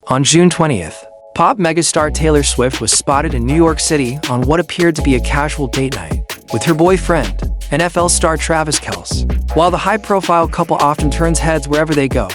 On June 20th, pop megastar Taylor Swift was spotted in New York City on what appeared to be a casual date night with her boyfriend, NFL star Travis Kelce. While the high-profile couple often turns heads wherever they go,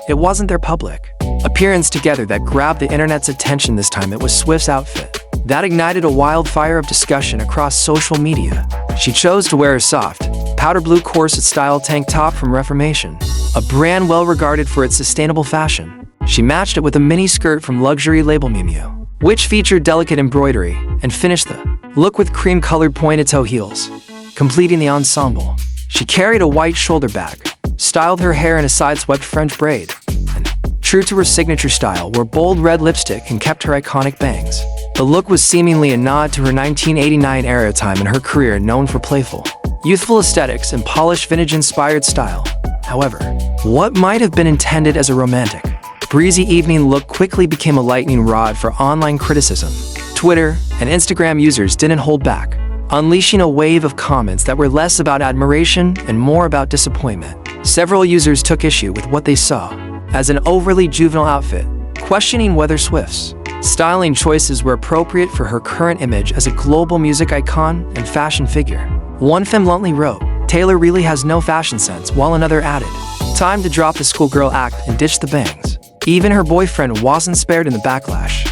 it wasn't their public appearance together that grabbed the internet's attention this time. It was Swift's outfit that ignited a wildfire of discussion across social media. She chose to wear a soft, powder blue corset-style tank top from Reformation, a brand well regarded for its sustainable fashion. She matched it with a mini skirt from luxury label Miu Miu, which featured delicate embroidery, and finished the look with cream-colored pointed-toe heels, completing the ensemble. She carried a white shoulder bag, styled her hair in a side-swept French braid, and, true to her signature style, wore bold red lipstick and kept her iconic bangs. The look was seemingly a nod to her 1989-era time in her career, known for playful, youthful aesthetics and polished vintage-inspired style. However, what might have been intended as a romantic, breezy evening look quickly became a lightning rod for online criticism. Twitter and Instagram users didn't hold back, unleashing a wave of comments that were less about admiration and more about disappointment. Several users took issue with what they saw as an overly juvenile outfit, questioning whether Swift's styling choices were appropriate for her current image as a global music icon and fashion figure. One fan bluntly wrote, "Taylor really has no fashion sense," while another added, "Time to drop the schoolgirl act and ditch the bangs." Even her boyfriend wasn't spared in the backlash.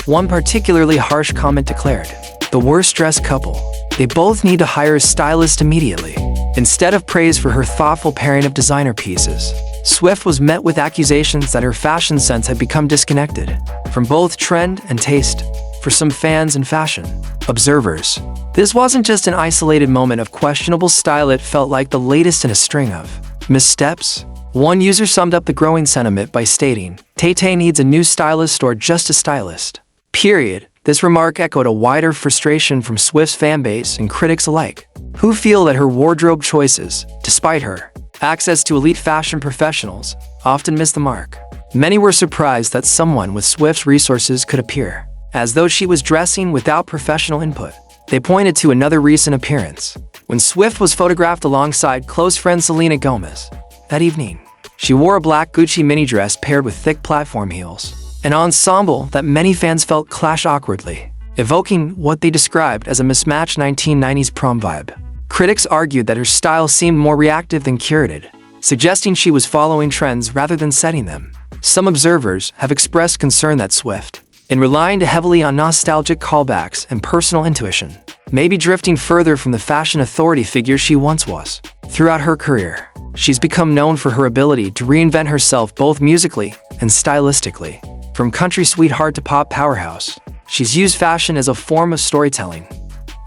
One particularly harsh comment declared, "The worst-dressed couple. They both need to hire a stylist immediately." Instead of praise for her thoughtful pairing of designer pieces, Swift was met with accusations that her fashion sense had become disconnected from both trend and taste. For some fans and fashion observers, this wasn't just an isolated moment of questionable style, it felt like the latest in a string of missteps. One user summed up the growing sentiment by stating, "Tay-Tay needs a new stylist or just a stylist. Period." This remark echoed a wider frustration from Swift's fanbase and critics alike, who feel that her wardrobe choices, despite her access to elite fashion professionals, often miss the mark. Many were surprised that someone with Swift's resources could appear as though she was dressing without professional input. They pointed to another recent appearance, when Swift was photographed alongside close friend Selena Gomez. That evening, she wore a black Gucci mini dress paired with thick platform heels, an ensemble that many fans felt clash awkwardly, evoking what they described as a mismatched 1990s prom vibe. Critics argued that her style seemed more reactive than curated, suggesting she was following trends rather than setting them. Some observers have expressed concern that Swift, in relying too heavily on nostalgic callbacks and personal intuition, may be drifting further from the fashion authority figure she once was. Throughout her career, she's become known for her ability to reinvent herself both musically and stylistically. From country sweetheart to pop powerhouse, she's used fashion as a form of storytelling.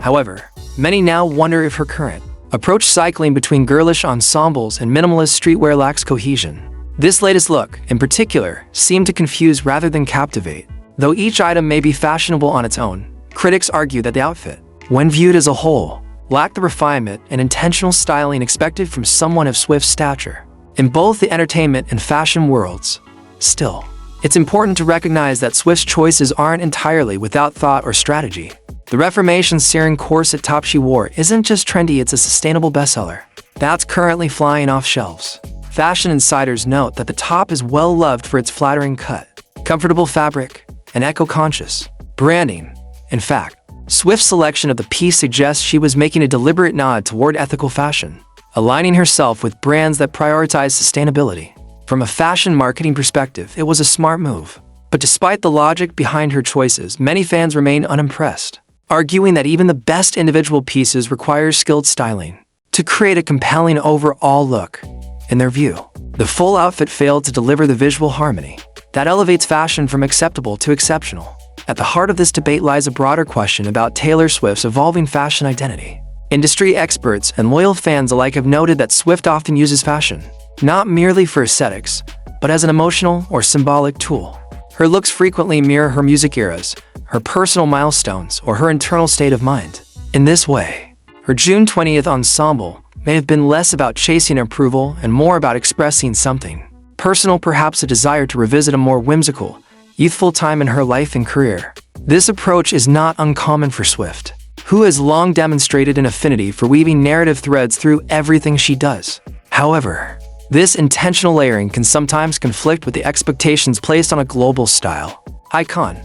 However, many now wonder if her current approach, cycling between girlish ensembles and minimalist streetwear, lacks cohesion. This latest look, in particular, seemed to confuse rather than captivate. Though each item may be fashionable on its own, critics argue that the outfit, when viewed as a whole, lacked the refinement and intentional styling expected from someone of Swift's stature. In both the entertainment and fashion worlds, still, it's important to recognize that Swift's choices aren't entirely without thought or strategy. The Reformation searing corset top she wore isn't just trendy, it's a sustainable bestseller that's currently flying off shelves. Fashion insiders note that the top is well loved for its flattering cut, comfortable fabric, and eco-conscious branding. In fact, Swift's selection of the piece suggests she was making a deliberate nod toward ethical fashion, aligning herself with brands that prioritize sustainability. From a fashion marketing perspective, it was a smart move. But despite the logic behind her choices, many fans remain unimpressed, arguing that even the best individual pieces require skilled styling to create a compelling overall look. In their view, the full outfit failed to deliver the visual harmony that elevates fashion from acceptable to exceptional. At the heart of this debate lies a broader question about Taylor Swift's evolving fashion identity. Industry experts and loyal fans alike have noted that Swift often uses fashion not merely for aesthetics, but as an emotional or symbolic tool. Her looks frequently mirror her music eras, her personal milestones, or her internal state of mind. In this way, her June 20th ensemble may have been less about chasing approval and more about expressing something personal, perhaps a desire to revisit a more whimsical, youthful time in her life and career. This approach is not uncommon for Swift, who has long demonstrated an affinity for weaving narrative threads through everything she does. However, This intentional layering can sometimes conflict with the expectations placed on a global style icon.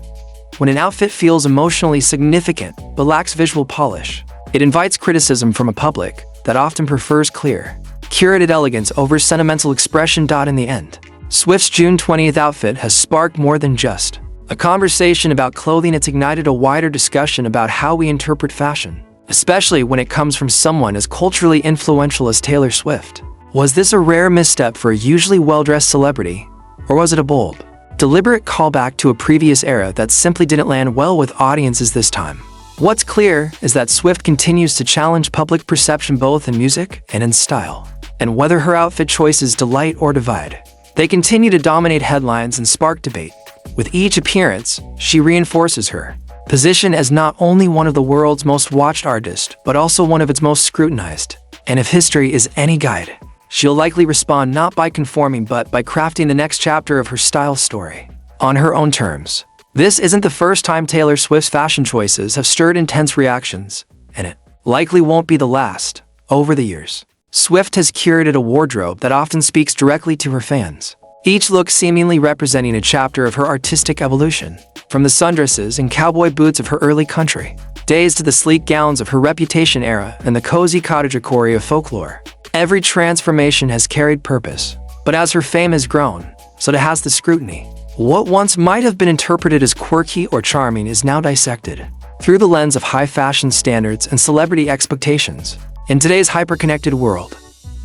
When an outfit feels emotionally significant but lacks visual polish, it invites criticism from a public that often prefers clear, curated elegance over sentimental expression. In the end, Swift's June 20th outfit has sparked more than just a conversation about clothing. It's ignited a wider discussion about how we interpret fashion, especially when it comes from someone as culturally influential as Taylor Swift. Was this a rare misstep for a usually well-dressed celebrity, or was it a bold, deliberate callback to a previous era that simply didn't land well with audiences this time? What's clear is that Swift continues to challenge public perception both in music and in style, and whether her outfit choices delight or divide, they continue to dominate headlines and spark debate. With each appearance, she reinforces her position as not only one of the world's most watched artists, but also one of its most scrutinized. And if history is any guide, she'll likely respond not by conforming but by crafting the next chapter of her style story on her own terms. This isn't the first time Taylor Swift's fashion choices have stirred intense reactions, and it likely won't be the last. Over the years, Swift has curated a wardrobe that often speaks directly to her fans, each look seemingly representing a chapter of her artistic evolution. From the sundresses and cowboy boots of her early country days to the sleek gowns of her Reputation era and the cozy cottagecore of Folklore, every transformation has carried purpose. But as her fame has grown, so has the scrutiny. What once might have been interpreted as quirky or charming is now dissected through the lens of high fashion standards and celebrity expectations. In today's hyper-connected world,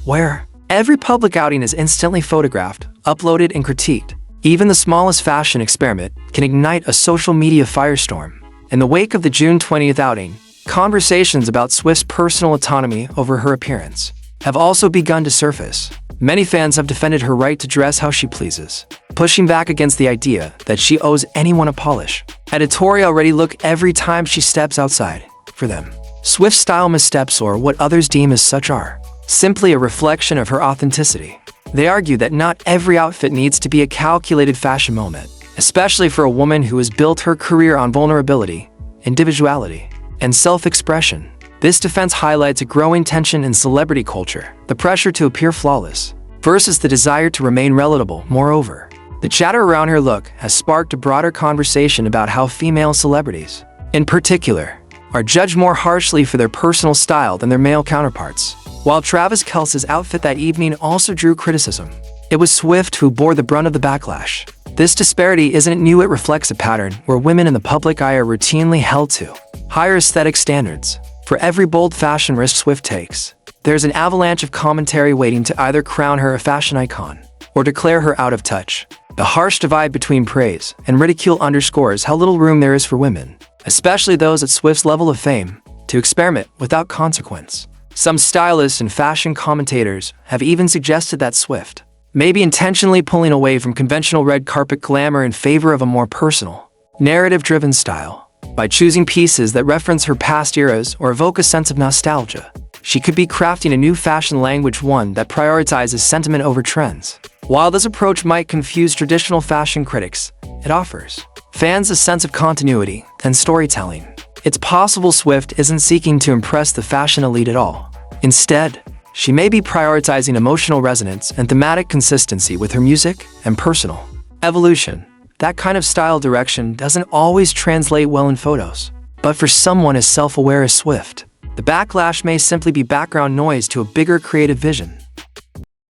where every public outing is instantly photographed, uploaded, and critiqued, even the smallest fashion experiment can ignite a social media firestorm. In the wake of the June 20th outing, conversations about Swift's personal autonomy over her appearance have also begun to surface. Many fans have defended her right to dress how she pleases, pushing back against the idea that she owes anyone a polish, editorial ready look every time she steps outside. For them, Swift's style missteps, or what others deem as such, are simply a reflection of her authenticity. They argue that not every outfit needs to be a calculated fashion moment, especially for a woman who has built her career on vulnerability, individuality, and self-expression. This defense highlights a growing tension in celebrity culture, the pressure to appear flawless versus the desire to remain relatable. Moreover, the chatter around her look has sparked a broader conversation about how female celebrities, in particular, are judged more harshly for their personal style than their male counterparts. While Travis Kelce's outfit that evening also drew criticism, it was Swift who bore the brunt of the backlash. This disparity isn't new. It reflects a pattern where women in the public eye are routinely held to higher aesthetic standards. For every bold fashion risk Swift takes, there's an avalanche of commentary waiting to either crown her a fashion icon or declare her out of touch. The harsh divide between praise and ridicule underscores how little room there is for women, especially those at Swift's level of fame, to experiment without consequence. Some stylists and fashion commentators have even suggested that Swift may be intentionally pulling away from conventional red carpet glamour in favor of a more personal, narrative-driven style. By choosing pieces that reference her past eras or evoke a sense of nostalgia, she could be crafting a new fashion language, one that prioritizes sentiment over trends. While this approach might confuse traditional fashion critics, it offers fans a sense of continuity and storytelling. It's possible Swift isn't seeking to impress the fashion elite at all. Instead, she may be prioritizing emotional resonance and thematic consistency with her music and personal evolution. That kind of style direction doesn't always translate well in photos. But for someone as self-aware as Swift, the backlash may simply be background noise to a bigger creative vision.